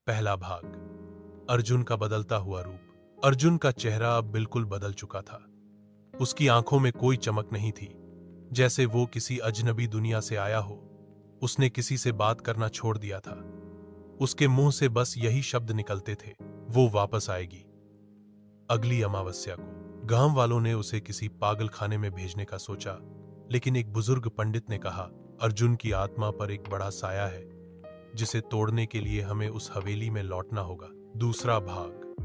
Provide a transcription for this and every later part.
पहला भाग। अर्जुन का बदलता हुआ रूप। अर्जुन का चेहरा अब बिल्कुल बदल चुका था। उसकी आंखों में कोई चमक नहीं थी, जैसे वो किसी अजनबी दुनिया से आया हो। उसने किसी से बात करना छोड़ दिया था। उसके मुंह से बस यही शब्द निकलते थे, वो वापस आएगी। अगली अमावस्या को गांव वालों ने उसे किसी पागल खाने में भेजने का सोचा, लेकिन एक बुजुर्ग पंडित ने कहा, अर्जुन की आत्मा पर एक बड़ा साया है, जिसे तोड़ने के लिए हमें उस हवेली में लौटना होगा। दूसरा भाग।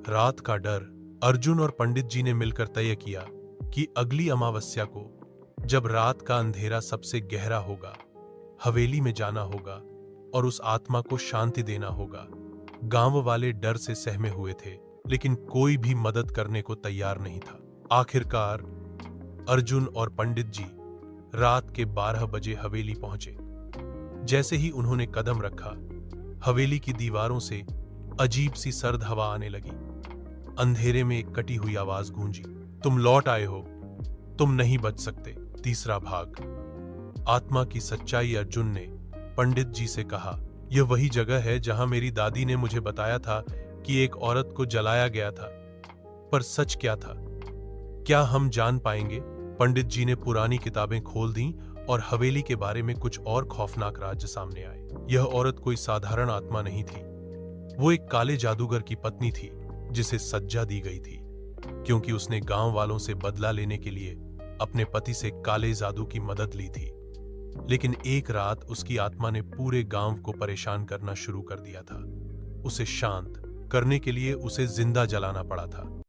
रात का डर। अर्जुन और पंडित जी ने मिलकर तय किया कि अगली अमावस्या को, जब रात का अंधेरा सबसे गहरा होगा, हवेली में जाना होगा और उस आत्मा को शांति देना होगा। गांव वाले डर से सहमे हुए थे, लेकिन कोई भी मदद करने को तैयार नहीं था। आखिरकार अर्जुन और पंडित जी रात के 12 बजे हवेली पहुंचे। जैसे ही उन्होंने कदम रखा, हवेली की दीवारों से अजीब सी सर्द हवा आने लगी। अंधेरे में एक कटी हुई आवाज गूंजी, तुम लौट आए हो, तुम नहीं बच सकते। तीसरा भाग। आत्मा की सच्चाई। अर्जुन ने पंडित जी से कहा, यह वही जगह है जहां मेरी दादी ने मुझे बताया था कि एक औरत को जलाया गया था, पर सच क्या था? क्या हम जान पाएंगे? पंडित जी ने पुरानी किताबें खोल दी और हवेली के बारे में कुछ और खौफनाक राज सामने आए। यह औरत कोई साधारण आत्मा नहीं थी, वो एक काले जादूगर की पत्नी थी, जिसे सज्जा दी गई थी क्योंकि उसने गांव वालों से बदला लेने के लिए अपने पति से काले जादू की मदद ली थी। लेकिन एक रात उसकी आत्मा ने पूरे गांव को परेशान करना शुरू कर दिया था। उसे शांत करने के लिए उसे जिंदा जलाना पड़ा था।